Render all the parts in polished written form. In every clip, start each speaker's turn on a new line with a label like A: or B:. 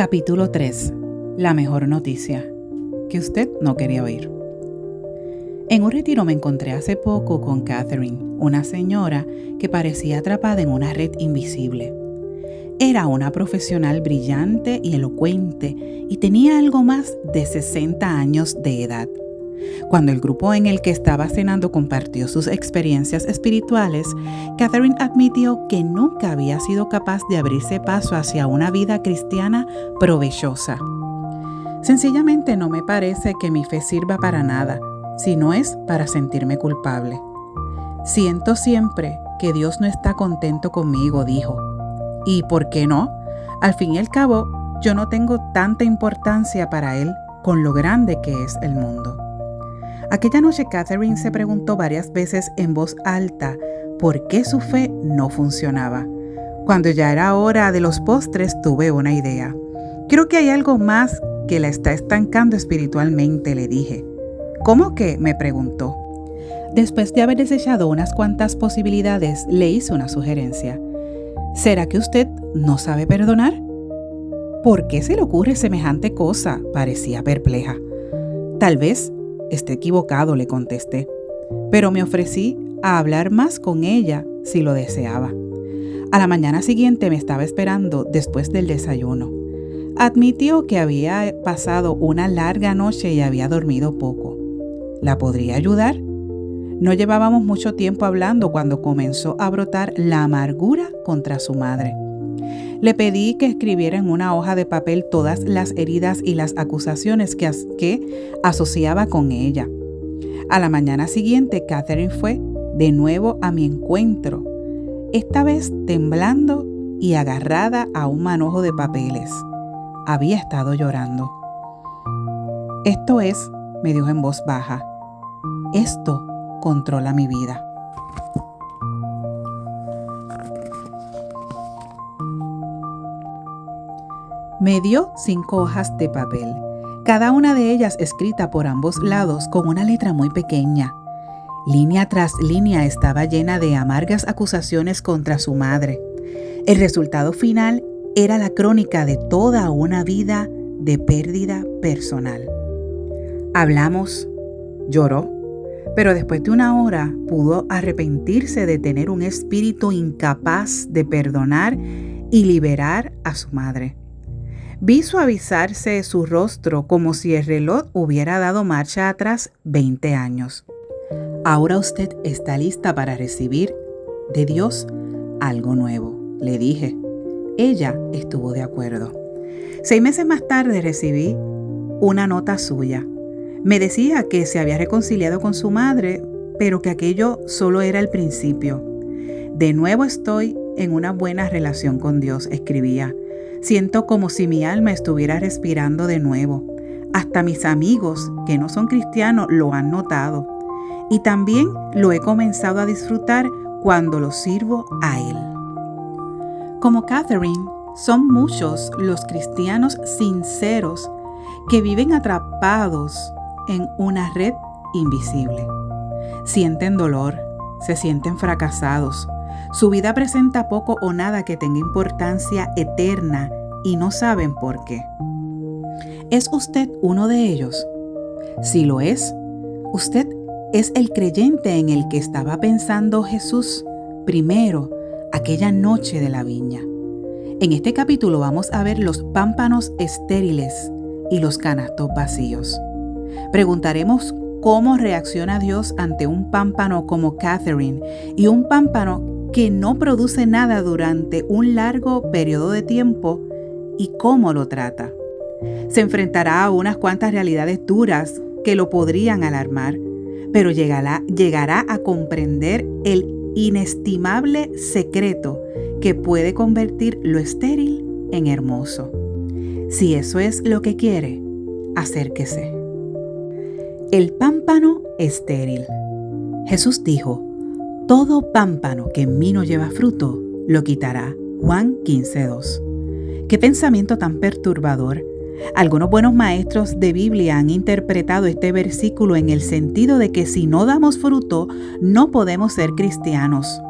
A: Capítulo 3. La mejor noticia que usted no quería oír. En un retiro me encontré hace poco con Catherine, una señora que parecía atrapada en una red invisible. Era una profesional brillante y elocuente y tenía algo más de 60 años de edad. Cuando el grupo en el que estaba cenando compartió sus experiencias espirituales, Catherine admitió que nunca había sido capaz de abrirse paso hacia una vida cristiana provechosa. Sencillamente no me parece que mi fe sirva para nada, si no es para sentirme culpable. Siento siempre que Dios no está contento conmigo, dijo. ¿Y por qué no? Al fin y al cabo, yo no tengo tanta importancia para Él con lo grande que es el mundo. Aquella noche Catherine se preguntó varias veces en voz alta por qué su fe no funcionaba. Cuando ya era hora de los postres tuve una idea. Creo que hay algo más que la está estancando espiritualmente, le dije. ¿Cómo qué?, me preguntó. Después de haber desechado unas cuantas posibilidades, le hice una sugerencia. ¿Será que usted no sabe perdonar? ¿Por qué se le ocurre semejante cosa?, parecía perpleja. Tal vez esté equivocado, le contesté, pero me ofrecí a hablar más con ella si lo deseaba. A la mañana siguiente me estaba esperando después del desayuno. Admitió que había pasado una larga noche y había dormido poco. ¿La podría ayudar? No llevábamos mucho tiempo hablando cuando comenzó a brotar la amargura contra su madre. Le pedí que escribiera en una hoja de papel todas las heridas y las acusaciones que asociaba con ella. A la mañana siguiente, Catherine fue de nuevo a mi encuentro, esta vez temblando y agarrada a un manojo de papeles. Había estado llorando. Esto es, me dijo en voz baja, esto controla mi vida. Me dio 5 hojas de papel, cada una de ellas escrita por ambos lados con una letra muy pequeña. Línea tras línea estaba llena de amargas acusaciones contra su madre. El resultado final era la crónica de toda una vida de pérdida personal. Hablamos, lloró, pero después de una hora pudo arrepentirse de tener un espíritu incapaz de perdonar y liberar a su madre. Vi suavizarse su rostro como si el reloj hubiera dado marcha atrás 20 años. Ahora usted está lista para recibir de Dios algo nuevo, le dije. Ella estuvo de acuerdo. 6 meses más tarde recibí una nota suya. Me decía que se había reconciliado con su madre, pero que aquello solo era el principio. De nuevo estoy en una buena relación con Dios, escribía. Siento como si mi alma estuviera respirando de nuevo. Hasta mis amigos, que no son cristianos, lo han notado. Y también lo he comenzado a disfrutar cuando lo sirvo a Él. Como Catherine, son muchos los cristianos sinceros que viven atrapados en una red invisible. Sienten dolor, se sienten fracasados. Su vida presenta poco o nada que tenga importancia eterna y no saben por qué. ¿Es usted uno de ellos? Si lo es, usted es el creyente en el que estaba pensando Jesús primero aquella noche de la viña. En este capítulo vamos a ver los pámpanos estériles y los canastos vacíos. Preguntaremos cómo reacciona Dios ante un pámpano como Catherine y un pámpano que no produce nada durante un largo periodo de tiempo y cómo lo trata. Se enfrentará a unas cuantas realidades duras que lo podrían alarmar, pero llegará a comprender el inestimable secreto que puede convertir lo estéril en hermoso. Si eso es lo que quiere, acérquese. El pámpano estéril. Jesús dijo: todo pámpano que en mí no lleva fruto, lo quitará. Juan 15:2. Qué pensamiento tan perturbador. Algunos buenos maestros de Biblia han interpretado este versículo en el sentido de que si no damos fruto, no podemos ser cristianos.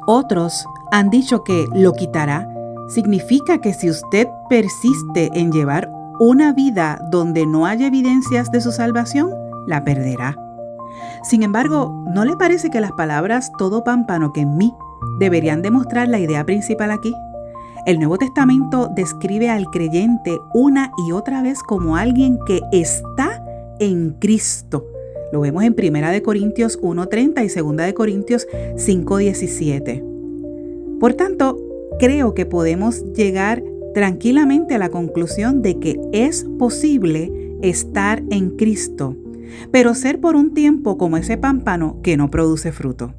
A: Otros han dicho que lo quitará significa que si usted persiste en llevar una vida donde no haya evidencias de su salvación, la perderá. Sin embargo, ¿no le parece que las palabras todo pámpano que en mí deberían demostrar la idea principal aquí? El Nuevo Testamento describe al creyente una y otra vez como alguien que está en Cristo. Lo vemos en 1 Corintios 1:30 y 2 Corintios 5:17. Por tanto, creo que podemos llegar tranquilamente a la conclusión de que es posible estar en Cristo, pero ser por un tiempo como ese pámpano que no produce fruto.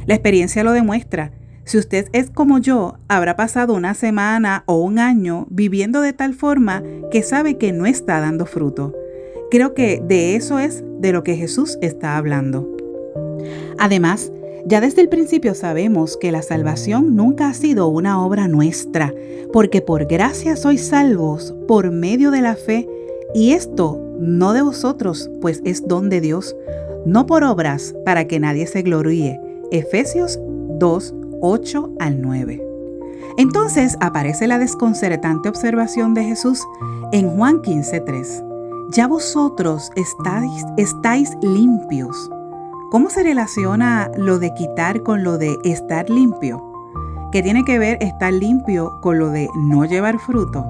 A: La experiencia lo demuestra. Si usted es como yo, habrá pasado una semana o un año viviendo de tal forma que sabe que no está dando fruto. Creo que de eso es de lo que Jesús está hablando. Además, ya desde el principio sabemos que la salvación nunca ha sido una obra nuestra, porque por gracia sois salvos por medio de la fe, y esto no de vosotros, pues es don de Dios, no por obras para que nadie se gloríe. Efesios 2:8-9. Entonces aparece la desconcertante observación de Jesús en Juan 15:3. Ya vosotros estáis limpios. ¿Cómo se relaciona lo de quitar con lo de estar limpio? ¿Qué tiene que ver estar limpio con lo de no llevar fruto?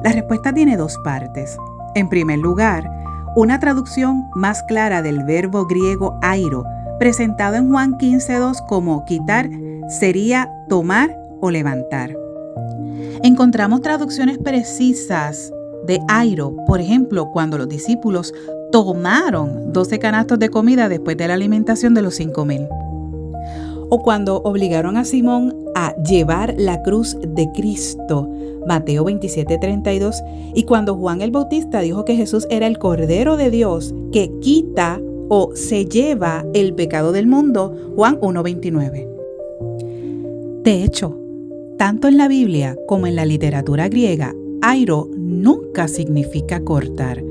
A: La respuesta tiene dos partes. En primer lugar, una traducción más clara del verbo griego airo, presentado en Juan 15:2 como quitar, sería tomar o levantar. Encontramos traducciones precisas de airo, por ejemplo, cuando los discípulos tomaron 12 canastos de comida después de la alimentación de los 5,000. O cuando obligaron a Simón a llevar la cruz de Cristo, Mateo 27:32, y cuando Juan el Bautista dijo que Jesús era el Cordero de Dios que quita o se lleva el pecado del mundo, Juan 1:29. De hecho, tanto en la Biblia como en la literatura griega, airo nunca significa cortar.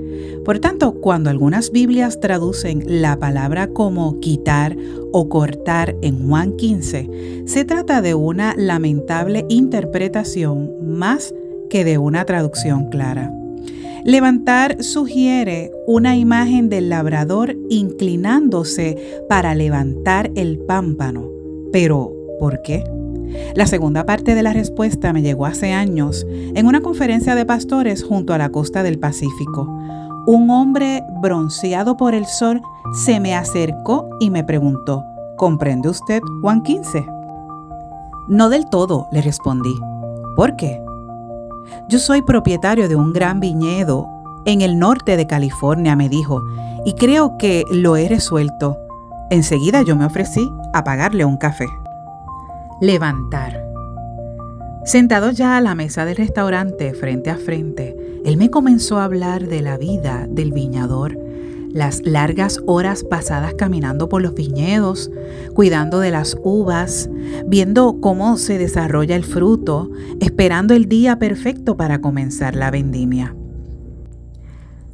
A: Por tanto, cuando algunas Biblias traducen la palabra como quitar o cortar en Juan 15, se trata de una lamentable interpretación más que de una traducción clara. Levantar sugiere una imagen del labrador inclinándose para levantar el pámpano. Pero, ¿por qué? La segunda parte de la respuesta me llegó hace años en una conferencia de pastores junto a la costa del Pacífico. Un hombre bronceado por el sol se me acercó y me preguntó, ¿comprende usted Juan 15? No del todo, le respondí. ¿Por qué? Yo soy propietario de un gran viñedo en el norte de California, me dijo, y creo que lo he resuelto. Enseguida yo me ofrecí a pagarle un café. Levantar. Sentados ya a la mesa del restaurante frente a frente, él me comenzó a hablar de la vida del viñador, las largas horas pasadas caminando por los viñedos, cuidando de las uvas, viendo cómo se desarrolla el fruto, esperando el día perfecto para comenzar la vendimia.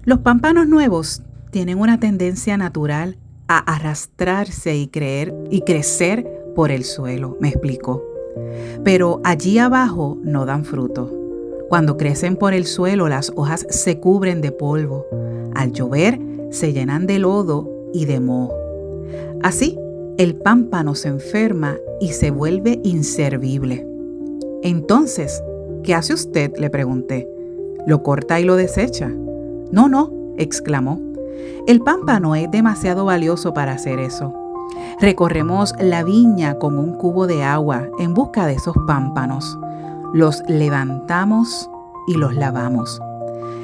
A: Los pámpanos nuevos tienen una tendencia natural a arrastrarse y crecer por el suelo, me explicó. Pero allí abajo no dan fruto. Cuando crecen por el suelo, las hojas se cubren de polvo. Al llover, se llenan de lodo y de moho. Así, el pámpano se enferma y se vuelve inservible. Entonces, ¿qué hace usted?, le pregunté. ¿Lo corta y lo desecha? No, exclamó. El pámpano es demasiado valioso para hacer eso. Recorremos la viña con un cubo de agua en busca de esos pámpanos. Los levantamos y los lavamos.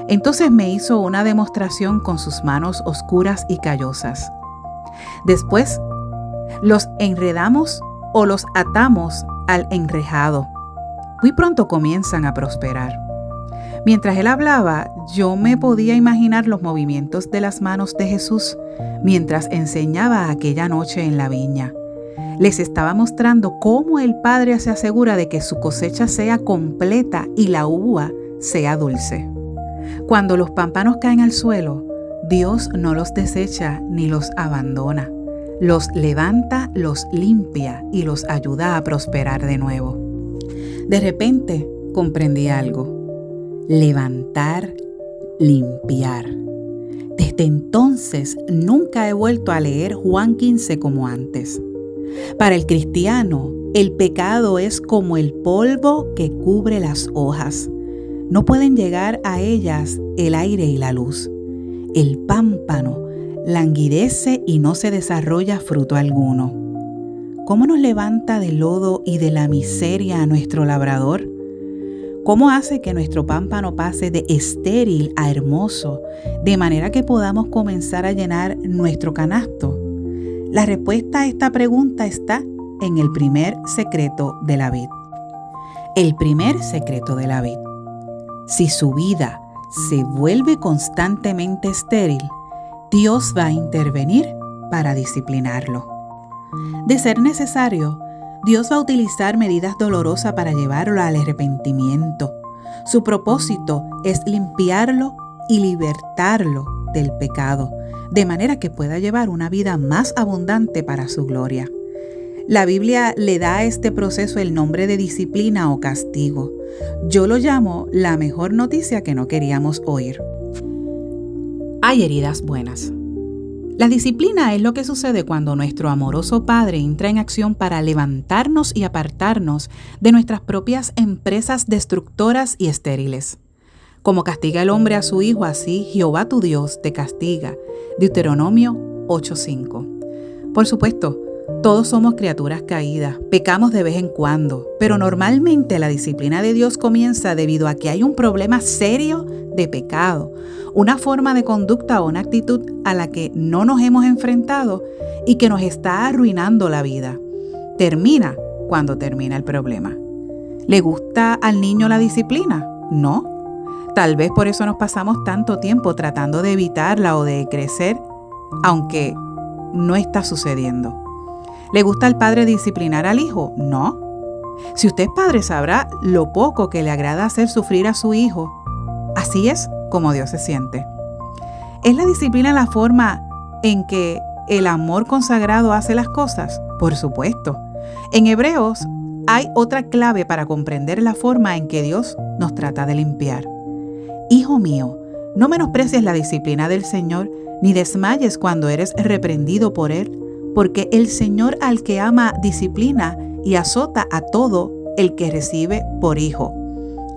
A: Entonces me hizo una demostración con sus manos oscuras y callosas. Después, los enredamos o los atamos al enrejado. Muy pronto comienzan a prosperar. Mientras él hablaba, yo me podía imaginar los movimientos de las manos de Jesús mientras enseñaba aquella noche en la viña. Les estaba mostrando cómo el Padre se asegura de que su cosecha sea completa y la uva sea dulce. Cuando los pámpanos caen al suelo, Dios no los desecha ni los abandona. Los levanta, los limpia y los ayuda a prosperar de nuevo. De repente, comprendí algo. Levantar, limpiar. Desde entonces nunca he vuelto a leer Juan 15 como antes. Para el cristiano, el pecado es como el polvo que cubre las hojas. No pueden llegar a ellas el aire y la luz. El pámpano languidece y no se desarrolla fruto alguno. ¿Cómo nos levanta del lodo y de la miseria a nuestro labrador? ¿Cómo hace que nuestro pámpano pase de estéril a hermoso, de manera que podamos comenzar a llenar nuestro canasto? La respuesta a esta pregunta está en el primer secreto de la vid. El primer secreto de la vid. Si su vida se vuelve constantemente estéril, Dios va a intervenir para disciplinarlo. De ser necesario, Dios va a utilizar medidas dolorosas para llevarlo al arrepentimiento. Su propósito es limpiarlo y libertarlo del pecado, de manera que pueda llevar una vida más abundante para su gloria. La Biblia le da a este proceso el nombre de disciplina o castigo. Yo lo llamo la mejor noticia que no queríamos oír. Hay heridas buenas. La disciplina es lo que sucede cuando nuestro amoroso Padre entra en acción para levantarnos y apartarnos de nuestras propias empresas destructoras y estériles. Como castiga el hombre a su hijo, así Jehová tu Dios te castiga. Deuteronomio 8:5. Por supuesto, todos somos criaturas caídas, pecamos de vez en cuando, pero normalmente la disciplina de Dios comienza debido a que hay un problema serio de pecado, una forma de conducta o una actitud a la que no nos hemos enfrentado y que nos está arruinando la vida. Termina cuando termina el problema. ¿Le gusta al niño la disciplina? No. Tal vez por eso nos pasamos tanto tiempo tratando de evitarla o de crecer, aunque no está sucediendo. ¿Le gusta al padre disciplinar al hijo? No. Si usted es padre, sabrá lo poco que le agrada hacer sufrir a su hijo. Así es como Dios se siente. ¿Es la disciplina la forma en que el amor consagrado hace las cosas? Por supuesto. En Hebreos hay otra clave para comprender la forma en que Dios nos trata de limpiar. Hijo mío, no menosprecies la disciplina del Señor, ni desmayes cuando eres reprendido por Él, porque el Señor al que ama disciplina y azota a todo el que recibe por hijo.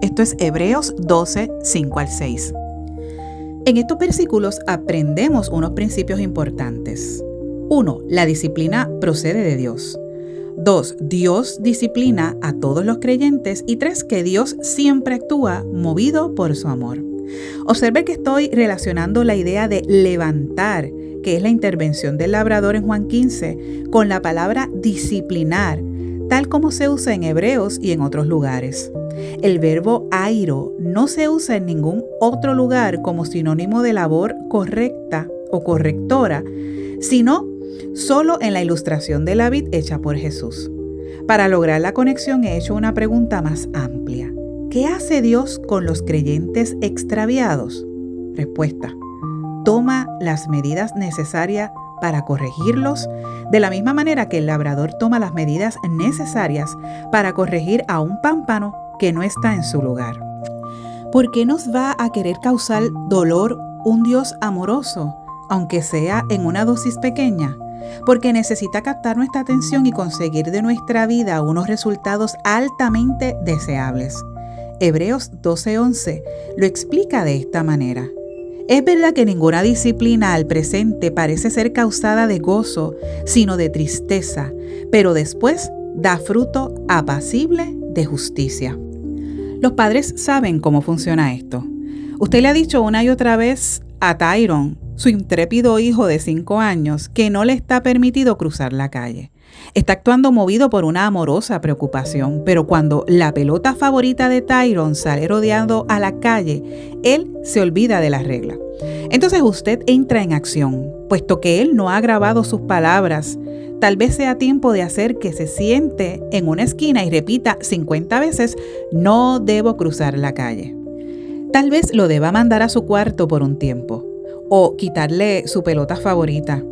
A: Esto es Hebreos 12, 5 al 6. En estos versículos aprendemos unos principios importantes. 1. La disciplina procede de Dios. 2. Dios disciplina a todos los creyentes. Y 3. Que Dios siempre actúa movido por su amor. Observe que estoy relacionando la idea de levantar, que es la intervención del labrador en Juan 15, con la palabra disciplinar, tal como se usa en Hebreos y en otros lugares. El verbo airo no se usa en ningún otro lugar como sinónimo de labor correcta o correctora, sino solo en la ilustración de la vid hecha por Jesús. Para lograr la conexión he hecho una pregunta más amplia. ¿Qué hace Dios con los creyentes extraviados? Respuesta: toma las medidas necesarias para corregirlos, de la misma manera que el labrador toma las medidas necesarias para corregir a un pámpano que no está en su lugar. ¿Por qué nos va a querer causar dolor un Dios amoroso, aunque sea en una dosis pequeña? Porque necesita captar nuestra atención y conseguir de nuestra vida unos resultados altamente deseables. Hebreos 12:11 lo explica de esta manera. Es verdad que ninguna disciplina al presente parece ser causada de gozo, sino de tristeza, pero después da fruto apacible de justicia. Los padres saben cómo funciona esto. Usted le ha dicho una y otra vez a Tyrone, su intrépido hijo de 5 años, que no le está permitido cruzar la calle. Está actuando movido por una amorosa preocupación, pero cuando la pelota favorita de Tyrone sale rodeando a la calle, él se olvida de la regla. Entonces usted entra en acción, puesto que él no ha grabado sus palabras. Tal vez sea tiempo de hacer que se siente en una esquina y repita 50 veces: no debo cruzar la calle. Tal vez lo deba mandar a su cuarto por un tiempo, o quitarle su pelota favorita.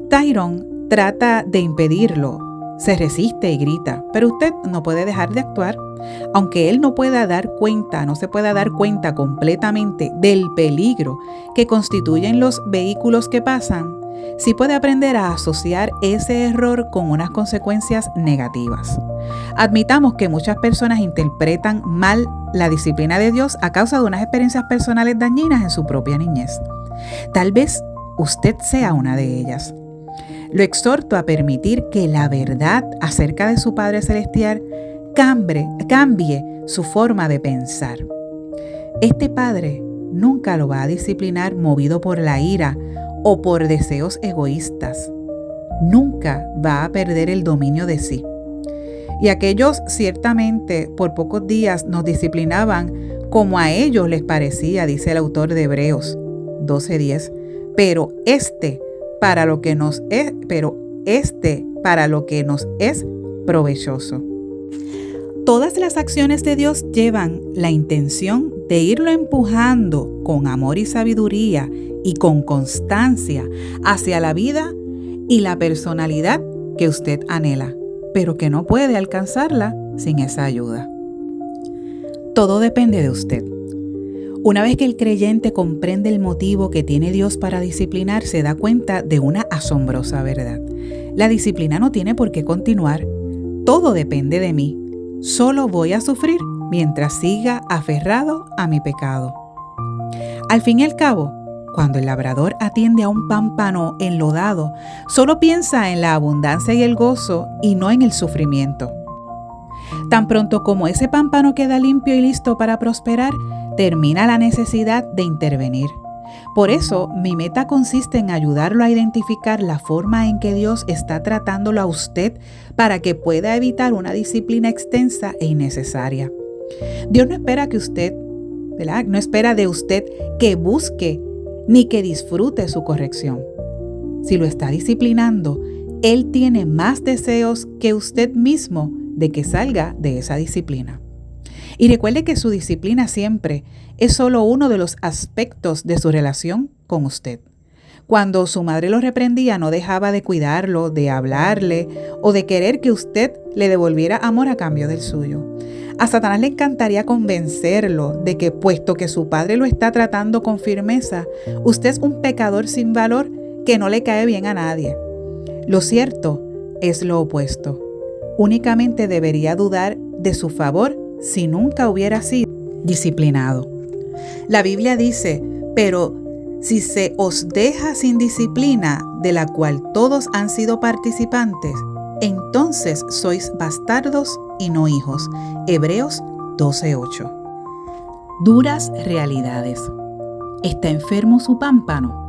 A: Tyrone trata de impedirlo, se resiste y grita, pero usted no puede dejar de actuar. Aunque él no se pueda dar cuenta completamente del peligro que constituyen los vehículos que pasan, sí puede aprender a asociar ese error con unas consecuencias negativas. Admitamos que muchas personas interpretan mal la disciplina de Dios a causa de unas experiencias personales dañinas en su propia niñez. Tal vez usted sea una de ellas. Lo exhorto a permitir que la verdad acerca de su Padre Celestial cambie su forma de pensar. Este Padre nunca lo va a disciplinar movido por la ira o por deseos egoístas. Nunca va a perder el dominio de sí. Y aquellos ciertamente por pocos días nos disciplinaban como a ellos les parecía, dice el autor de Hebreos 12:10, pero este para lo que nos es provechoso. Todas las acciones de Dios llevan la intención de irlo empujando con amor y sabiduría y con constancia hacia la vida y la personalidad que usted anhela, pero que no puede alcanzarla sin esa ayuda. Todo depende de usted. Una vez que el creyente comprende el motivo que tiene Dios para disciplinar, se da cuenta de una asombrosa verdad. La disciplina no tiene por qué continuar. Todo depende de mí. Solo voy a sufrir mientras siga aferrado a mi pecado. Al fin y al cabo, cuando el labrador atiende a un pámpano enlodado, solo piensa en la abundancia y el gozo y no en el sufrimiento. Tan pronto como ese pámpano queda limpio y listo para prosperar, termina la necesidad de intervenir. Por eso, mi meta consiste en ayudarlo a identificar la forma en que Dios está tratándolo a usted para que pueda evitar una disciplina extensa e innecesaria. Dios no espera no espera de usted que busque ni que disfrute su corrección. Si lo está disciplinando, Él tiene más deseos que usted mismo de que salga de esa disciplina. Y recuerde que su disciplina siempre es solo uno de los aspectos de su relación con usted. Cuando su madre lo reprendía, no dejaba de cuidarlo, de hablarle o de querer que usted le devolviera amor a cambio del suyo. A Satanás le encantaría convencerlo de que, puesto que su padre lo está tratando con firmeza, usted es un pecador sin valor que no le cae bien a nadie. Lo cierto es lo opuesto. Únicamente debería dudar de su favor si nunca hubiera sido disciplinado. La Biblia dice, pero si se os deja sin disciplina, de la cual todos han sido participantes, entonces sois bastardos y no hijos. Hebreos 12:8. Duras realidades. ¿Está enfermo su pámpano?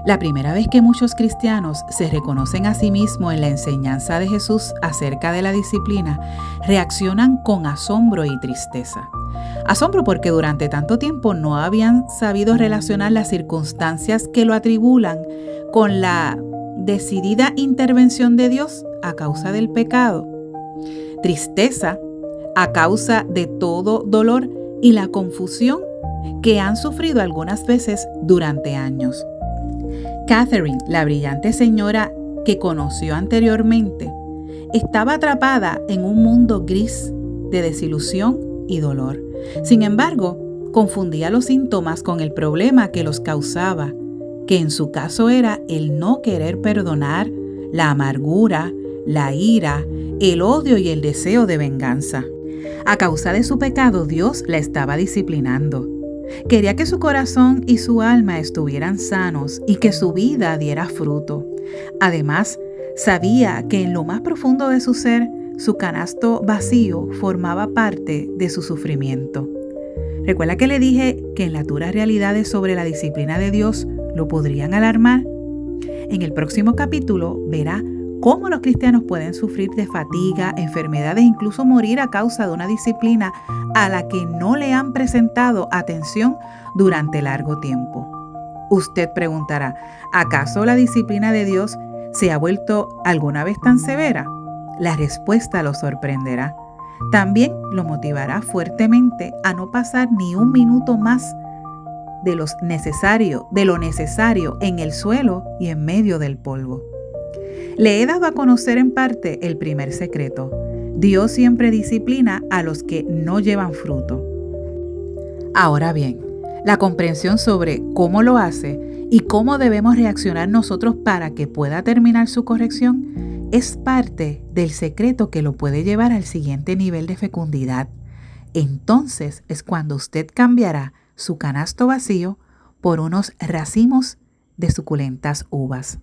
A: La primera vez que muchos cristianos se reconocen a sí mismos en la enseñanza de Jesús acerca de la disciplina, reaccionan con asombro y tristeza. Asombro porque durante tanto tiempo no habían sabido relacionar las circunstancias que lo atribulan con la decidida intervención de Dios a causa del pecado. Tristeza a causa de todo dolor y la confusión que han sufrido algunas veces durante años. Catherine, la brillante señora que conoció anteriormente, estaba atrapada en un mundo gris de desilusión y dolor. Sin embargo, confundía los síntomas con el problema que los causaba, que en su caso era el no querer perdonar, la amargura, la ira, el odio y el deseo de venganza. A causa de su pecado, Dios la estaba disciplinando. Quería que su corazón y su alma estuvieran sanos y que su vida diera fruto. Además, sabía que en lo más profundo de su ser, su canasto vacío formaba parte de su sufrimiento. ¿Recuerda que le dije que las duras realidades sobre la disciplina de Dios lo podrían alarmar? En el próximo capítulo verá cómo los cristianos pueden sufrir de fatiga, enfermedades e incluso morir a causa de una disciplina a la que no le han presentado atención durante largo tiempo. Usted preguntará, ¿acaso la disciplina de Dios se ha vuelto alguna vez tan severa? La respuesta lo sorprenderá. También lo motivará fuertemente a no pasar ni un minuto más de lo necesario en el suelo y en medio del polvo. Le he dado a conocer en parte el primer secreto. Dios siempre disciplina a los que no llevan fruto. Ahora bien, la comprensión sobre cómo lo hace y cómo debemos reaccionar nosotros para que pueda terminar su corrección es parte del secreto que lo puede llevar al siguiente nivel de fecundidad. Entonces es cuando usted cambiará su canasto vacío por unos racimos de suculentas uvas.